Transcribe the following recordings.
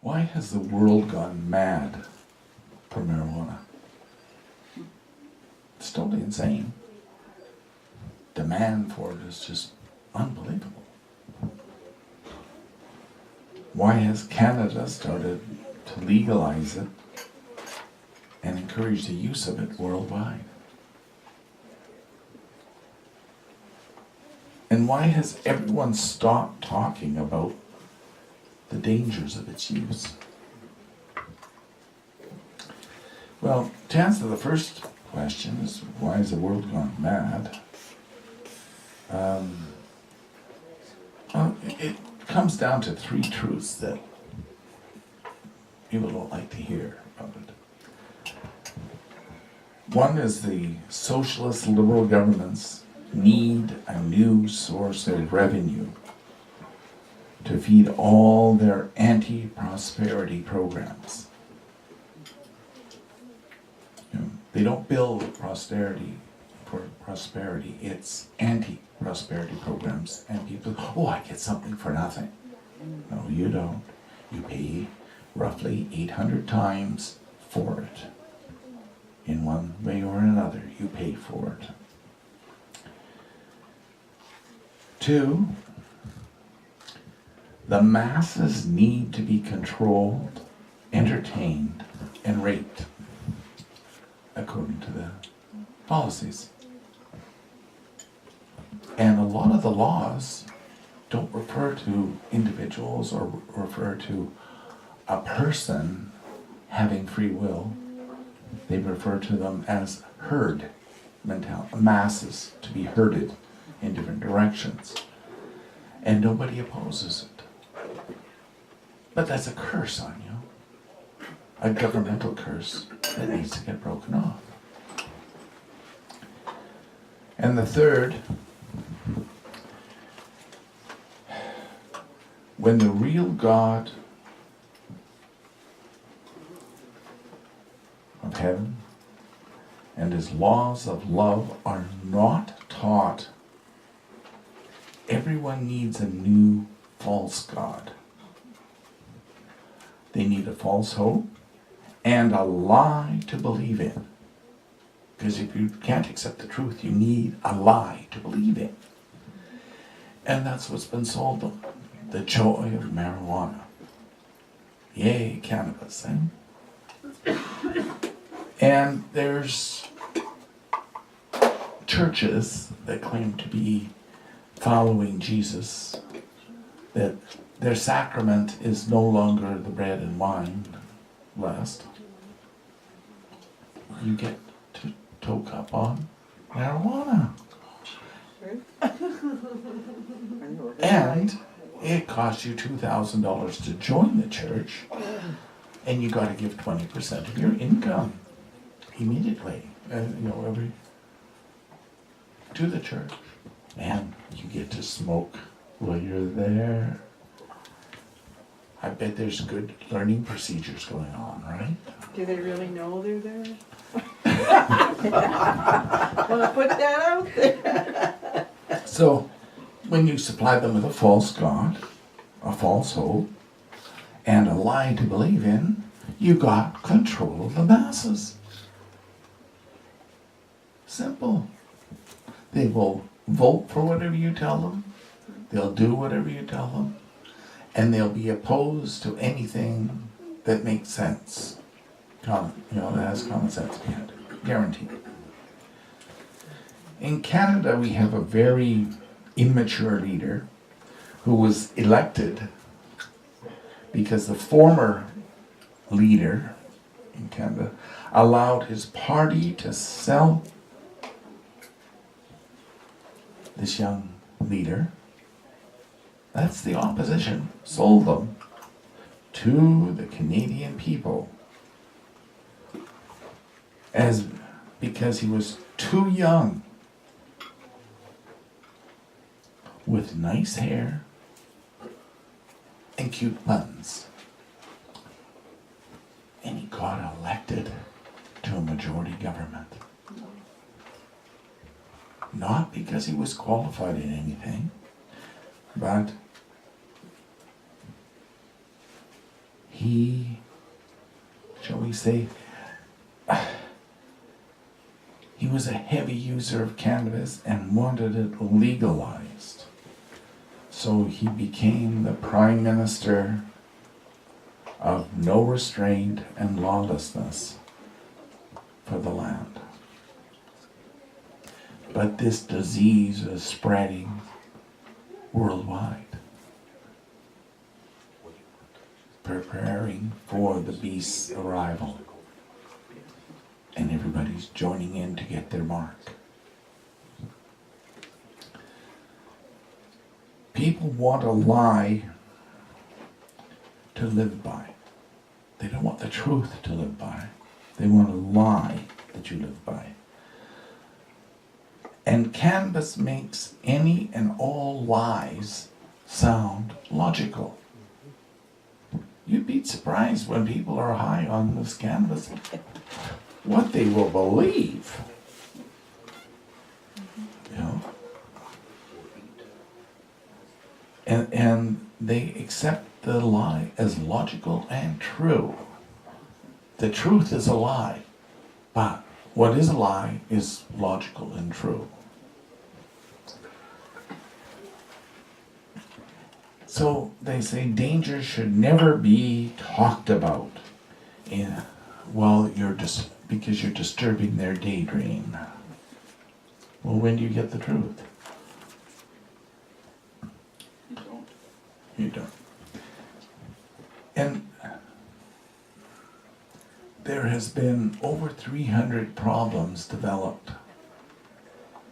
Why has the world gone mad for marijuana? It's totally insane. Demand for it is just unbelievable. Why has Canada started to legalize it and encourage the use of it worldwide? And why has everyone stopped talking about the dangers of its use? Well, to answer the first question is, why has the world gone mad? Well, it comes down to three truths that people don't like to hear about it. One is the socialist liberal governments need a new source of revenue to feed all their anti-prosperity programs. They don't build prosperity for prosperity, it's anti-prosperity programs. And people, oh, I get something for nothing. No, you don't. You pay roughly 800 times for it. In one way or another, you pay for it. Two, the masses need to be controlled, entertained, and raped according to the policies. And a lot of the laws don't refer to individuals or refer to a person having free will. They refer to them as herd mentality, masses to be herded in different directions. And nobody opposes it. But that's a curse on you. A governmental curse that needs to get broken off. And the third, when the real God of heaven and his laws of love are not taught, everyone needs a new false God. They need a false hope and a lie to believe in. Because if you can't accept the truth, you need a lie to believe in. And that's what's been sold them. The joy of marijuana. Yay, cannabis, eh? And there's churches that claim to be following Jesus, that their sacrament is no longer the bread and wine, lest you get to toke up on marijuana. And it costs you $2,000 to join the church, and you got to give 20% of your income immediately, to the church. And you get to smoke while you're there. I bet there's good learning procedures going on, right? Do they really know they're there? Want to put that out there? So, when you supply them with a false God, a false hope, and a lie to believe in, you got control of the masses. Simple. They will vote for whatever you tell them. They'll do whatever you tell them. And they'll be opposed to anything that makes sense. That has common sense behind it. Guaranteed. In Canada, we have a very immature leader who was elected because the former leader in Canada allowed his party to sell this young leader. That's the opposition. Sold them to the Canadian people because he was too young, with nice hair and cute buns. And he got elected to a majority government. Not because he was qualified in anything, but he, shall we say, he was a heavy user of cannabis and wanted it legalized. So he became the Prime Minister of no restraint and lawlessness for the land. But this disease is spreading worldwide, preparing for the beast's arrival. And everybody's joining in to get their mark. People want a lie to live by. They don't want the truth to live by. They want a lie that you live by. And cannabis makes any and all lies sound logical. You'd be surprised when people are high on this cannabis, what they will believe. You know? And they accept the lie as logical and true. The truth is a lie, but what is a lie is logical and true. So they say danger should never be talked about because you're disturbing their daydream. Well, when do you get the truth? You don't. And there has been over 300 problems developed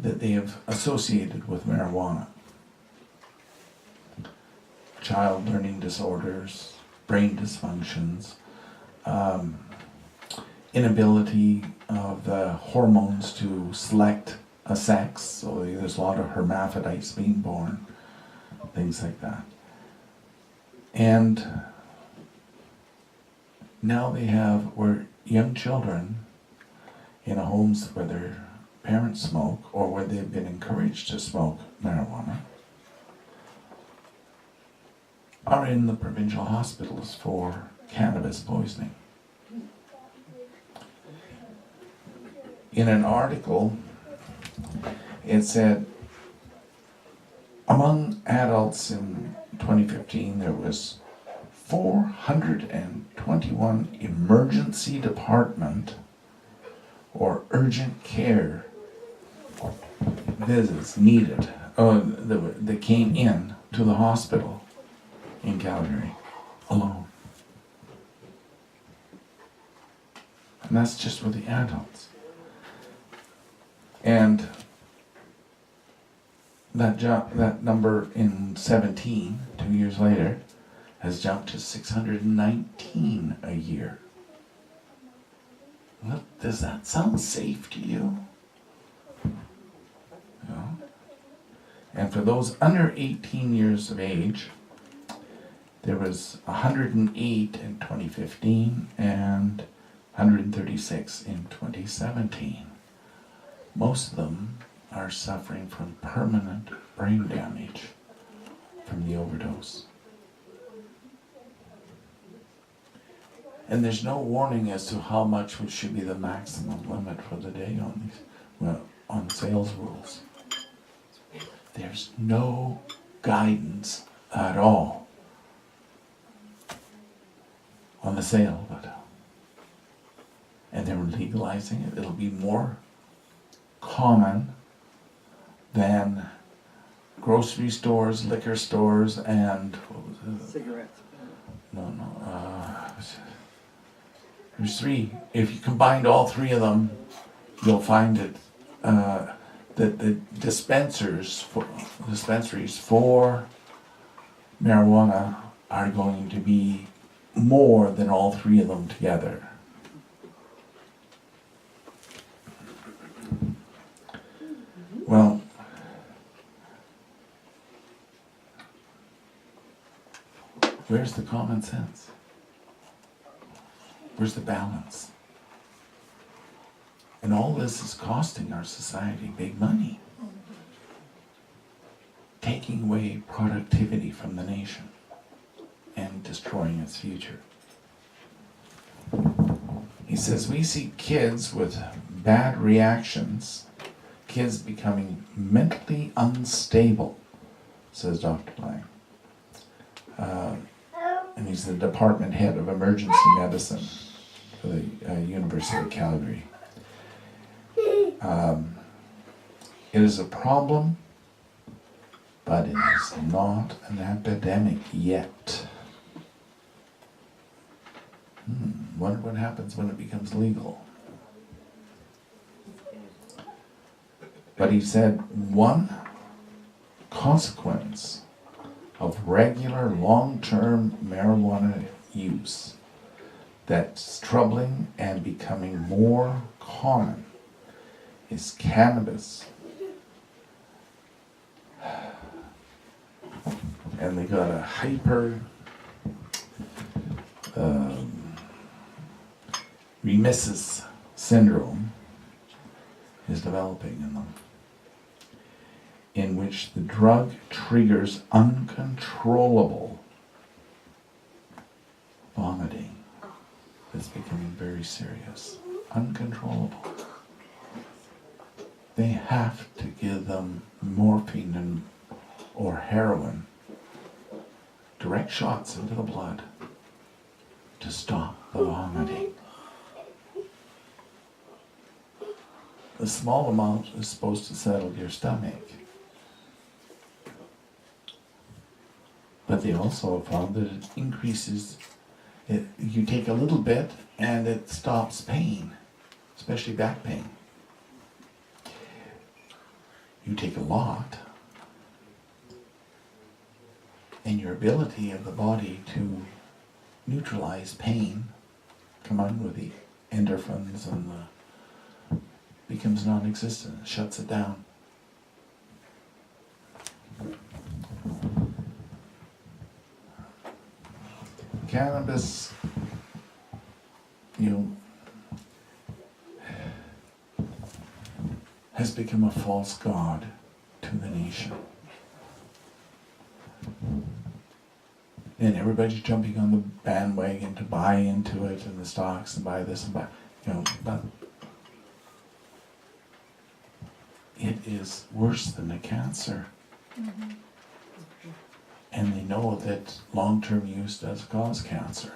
that they have associated with marijuana. Child learning disorders, brain dysfunctions, inability of the hormones to select a sex, so there's a lot of hermaphrodites being born, things like that. And now they have where young children in homes where their parents smoke or where they've been encouraged to smoke marijuana are in the provincial hospitals for cannabis poisoning. In an article, it said, among adults in 2015, there was 421 emergency department or urgent care visits needed, that came in to the hospital in Calgary alone. And that's just with the adults. And that number in 17, 2 years later, has jumped to 619 a year. Well, does that sound safe to you? No. And for those under 18 years of age, there was 108 in 2015 and 136 in 2017. Most of them are suffering from permanent brain damage from the overdose. And there's no warning as to how much which should be the maximum limit for the day on these, on sales rules. There's no guidance at all on the sale of it. And they're legalizing it. It'll be more common than grocery stores, liquor stores, and what was it? Cigarettes. There's three. If you combined all three of them, you'll find it that the dispensaries for marijuana are going to be more than all three of them together. Well, where's the common sense? Where's the balance? And all this is costing our society big money. Taking away productivity from the nation and destroying its future. He says, we see kids with bad reactions, kids becoming mentally unstable, says Dr. Lang. And he's the department head of emergency medicine for the University of Calgary. It is a problem, but it is not an epidemic yet. Wonder what happens when it becomes legal. But he said one consequence of regular long-term marijuana use that's troubling and becoming more common is cannabis. And they got a hyper remissus syndrome is developing in them, in which the drug triggers uncontrollable vomiting. It's becoming very serious. Uncontrollable. They have to give them morphine or heroin, direct shots into the blood, to stop the vomiting. A small amount is supposed to settle your stomach. But they also found that it increases, you take a little bit and it stops pain, especially back pain. You take a lot, and your ability of the body to neutralize pain, combined with the endorphins and becomes non-existent, it shuts it down. Cannabis, has become a false god to the nation. And everybody's jumping on the bandwagon to buy into it and the stocks and buy this and buy, but it is worse than a cancer. Mm-hmm. And they know that long-term use does cause cancer.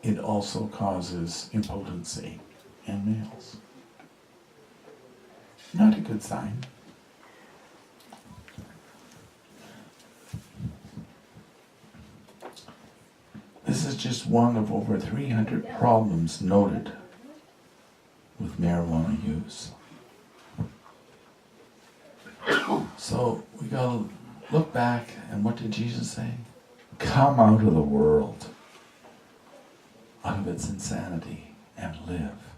It also causes impotency in males. Not a good sign. This is just one of over 300 problems noted with marijuana use. So we gotta look back, and what did Jesus say? Come out of the world, out of its insanity, and live.